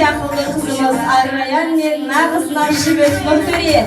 Birinci akıllı kızımız Ayrayan ve nağız Narşibet Nurturi.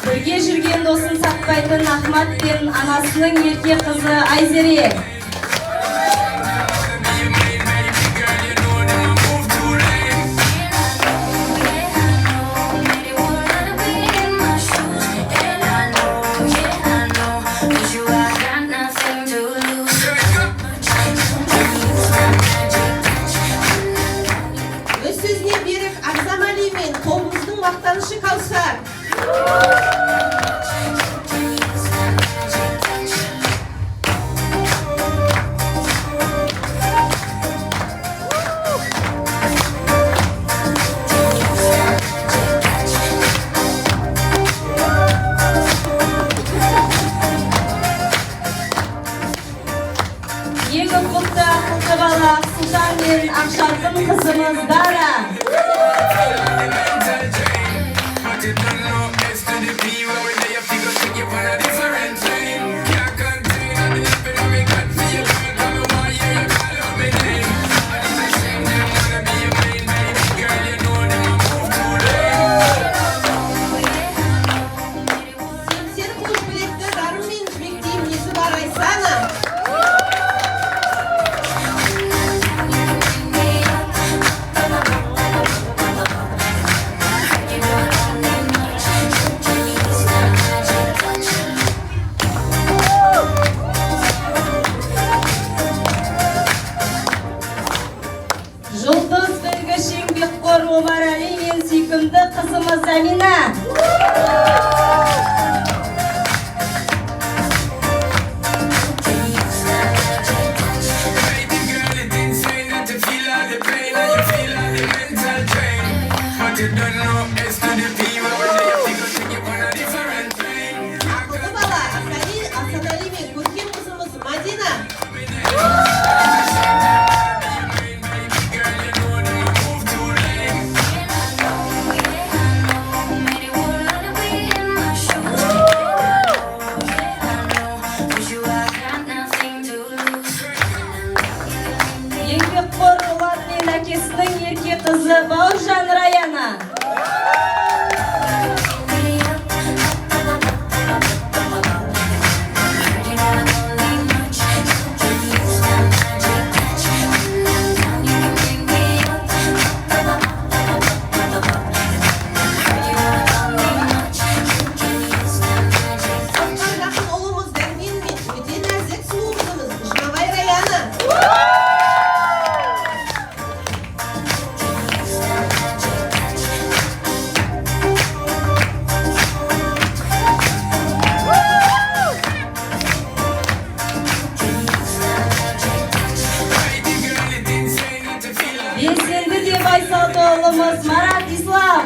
Бірге жүрген досын сатпайтын Ахмат пен анасының ерке қызы Айзере. Өз сөзіне берік Ағзамали мен тобымыздың мақтанышы Каусар. Ең құтты ақылды бала Сұлтан мен Ақшарқын қызымыз Дара. Сен қош білекті дарым мен жібектей мінезі бар Айсана. Жұлдыз білгіш еңбекқор Омарәли мен сүйкімді қызымыз Амина. Ақылды бала Асанали мен көркем қызымыз Мадина. Еңбекқор Олар мен әкесінің ерке қызы Бауыржан Раяна. Отқа жақын ұлымыз Дәрмен мен өте нәзік сұлу қызымыз Жұмабай Раяна. Белсенді де байсалды ұлымыз Марат Ислам.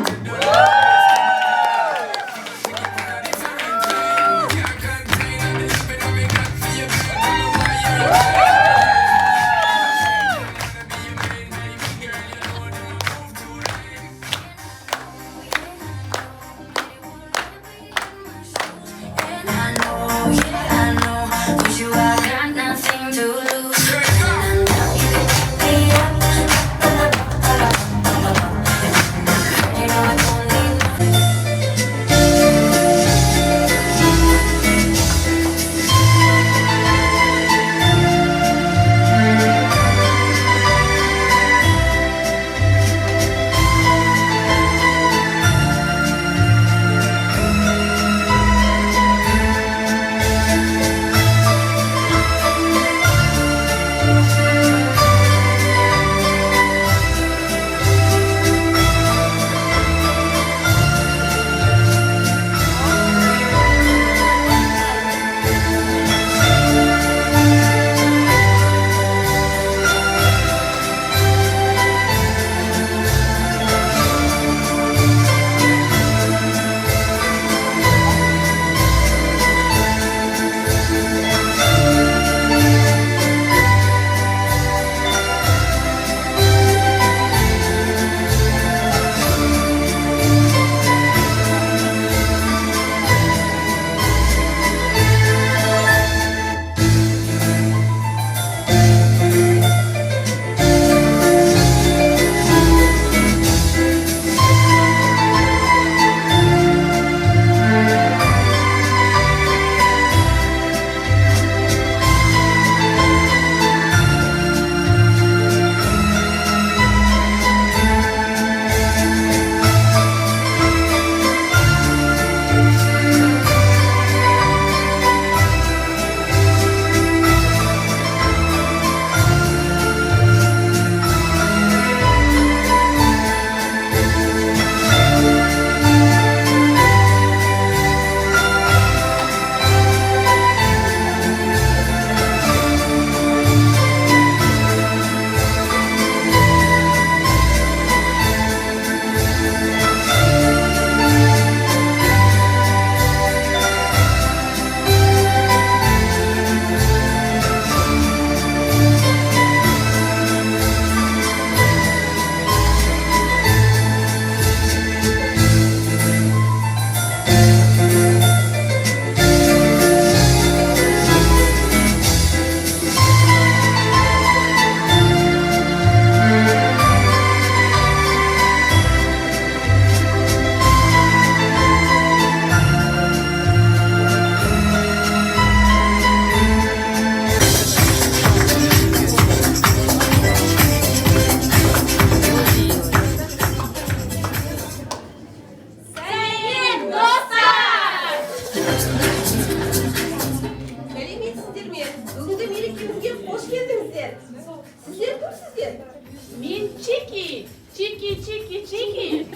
Чики, чики, чики, чики.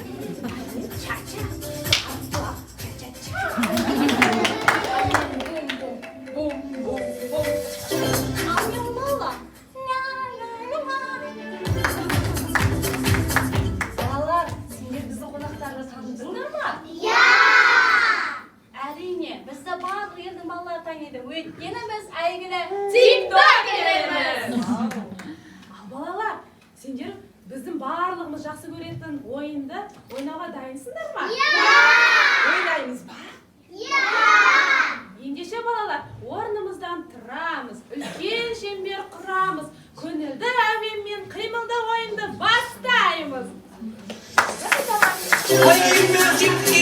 Ча-ча. Ча-ча-ча. Бум-бум-бум. Аңылмала. Балалар, сендер біздің қонақтарды таныдыңдар ма? Әрине, бізді барлық елдің балалары таниды. Өйткені біз әйгілі тиктокерміз. Ал балалар, сендер біздің барлығымыз жақсы көретін ойынды ойнауға дайынсыңдар ма? Ойнаймыз ба? Ендеше балалар, орнымыздан тұрамыз, үлкен шеңбер құрамыз, көңілді әуенмен қимылды ойынды бастаймыз. Ойынмен чики,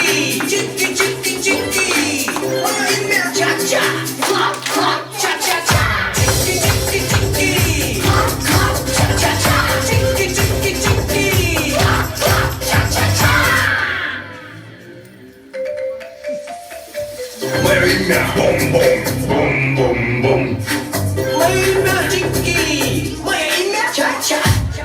чики, чики, чики. Ойынмен ча-ча, клап, клап, ча-ча-ча. Чики, чики, чики. Клап, клап, ча-ча-ча. Чики, чики, чики. Клап, клап, ча-ча-ча. Ойынмен бум-бум, бум-бум-бум. Ойынмен чики, ойынмен ча-ча.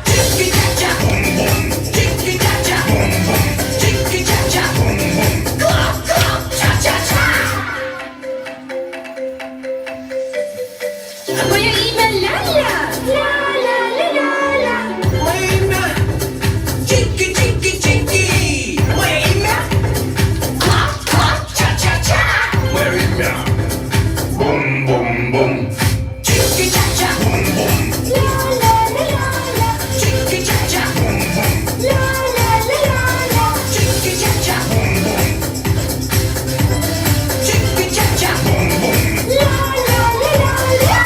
Чики, ча-ча, бум-бум. Чики, ча-ча, бум-бум. Чики, ча-ча, бум-бум. Клап, клап, ча-ча-ча. Моє ім'я Ляля. Ля-ля-ля-ля-ля. Моє ім'я Чики-чики-чики. Моє ім'я Клап-клап, ча-ча-ча. Моє ім'я Бум-бум-бум. Чики-ча-ча, бум-бум. Ля-ля-ля-ля-ля. Чики-ча-ча, бум-бум. Ля-ля-ля-ля-ля. Чики-ча-ча, бум-бум. Чики-ча-ча, бум-бум. Ля-ля-ля-ля-ля.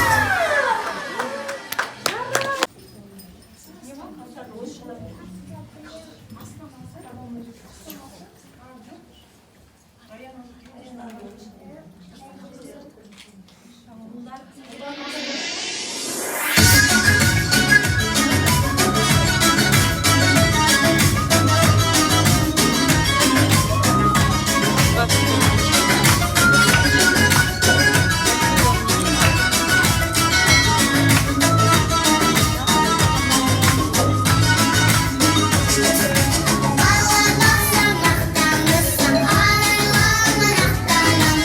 Балабақса мақтанысың, арайлы мақтанам.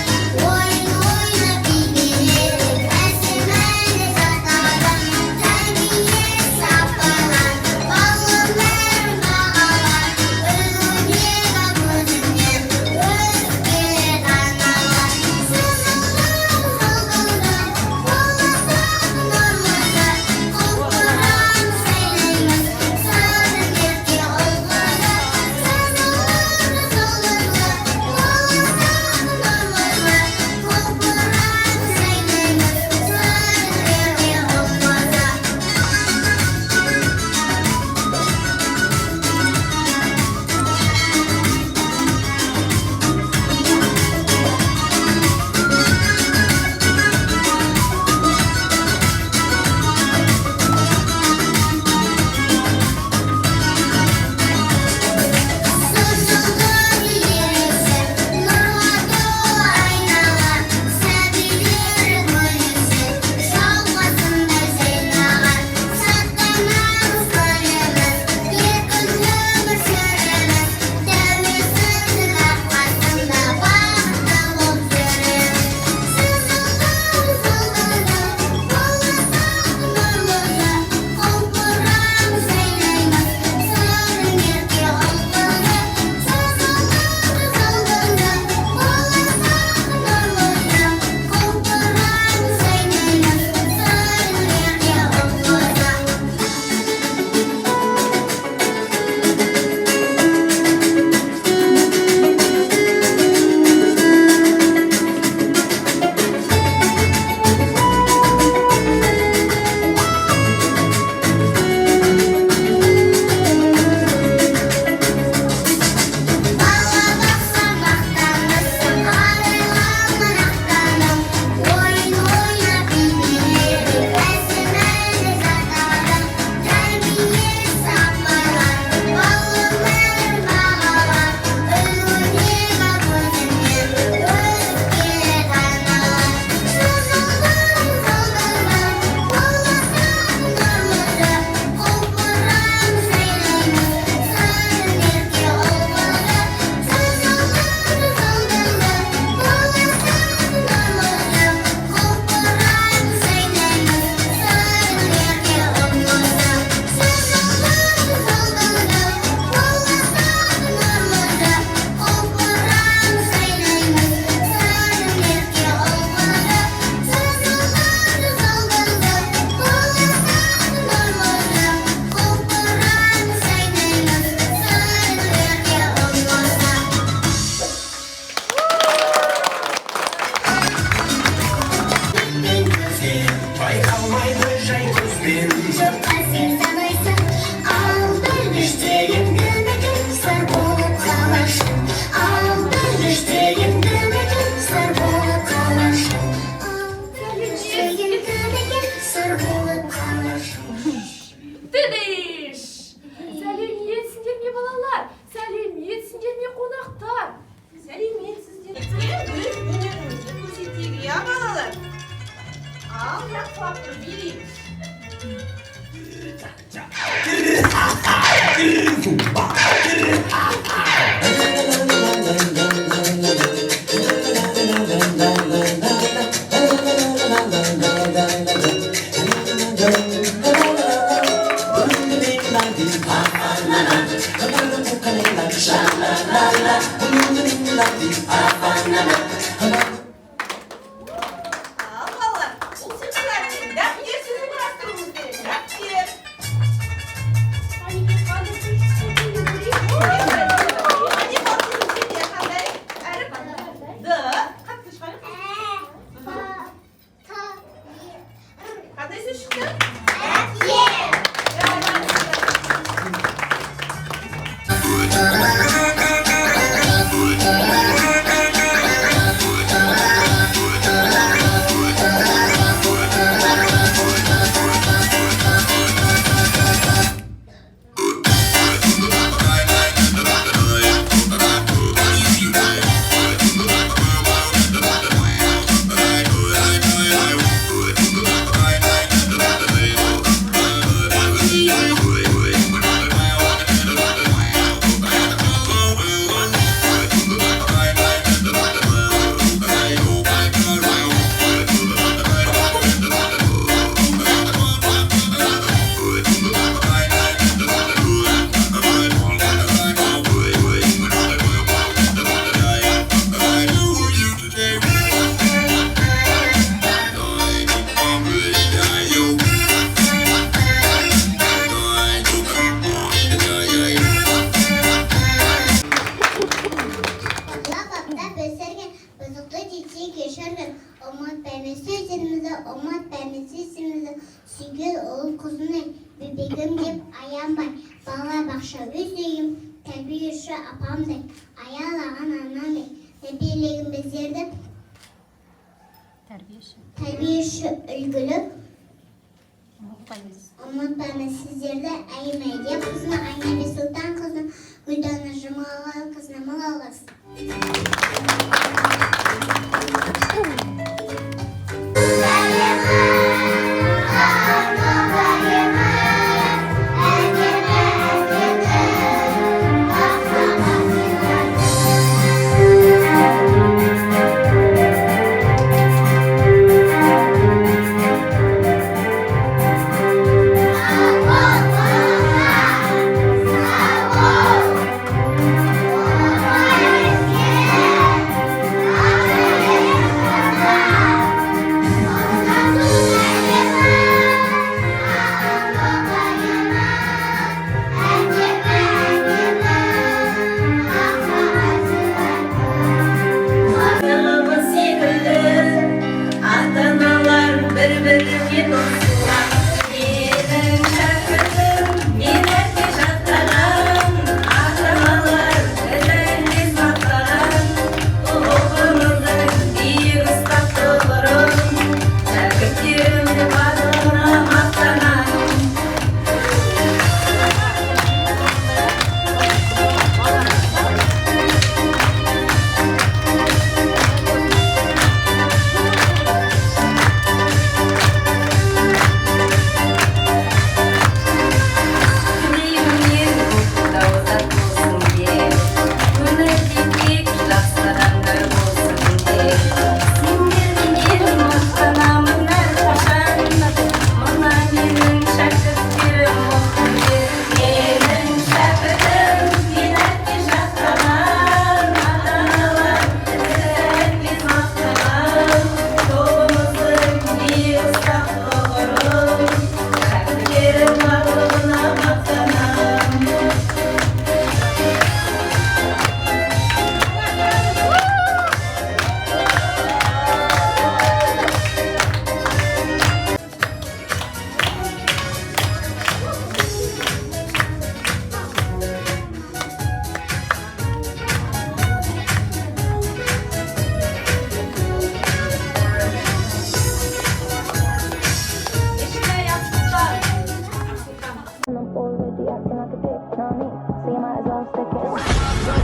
Балалар, бұл сыйлықтарды дәп ерсізін құрастыруымыз керек. Дәп ер. Hadi bakalım şimdi қандай әріп? Д. Қатты шығарып. Қандай сөз шықты? Bebeğim deyip ayanbay, bala bakşa üzeyim, terbiyesi apamday, ayağlağın anamday, tebiyeleğim bezirdi, terbiyesi ülgülü, unutmayın sizlerde ayımayı deyip kızına anne ve sultan kızına, uydanı jımalı kızına malağız.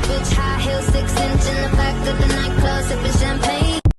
Bitch, high heels, 6 inch in the back.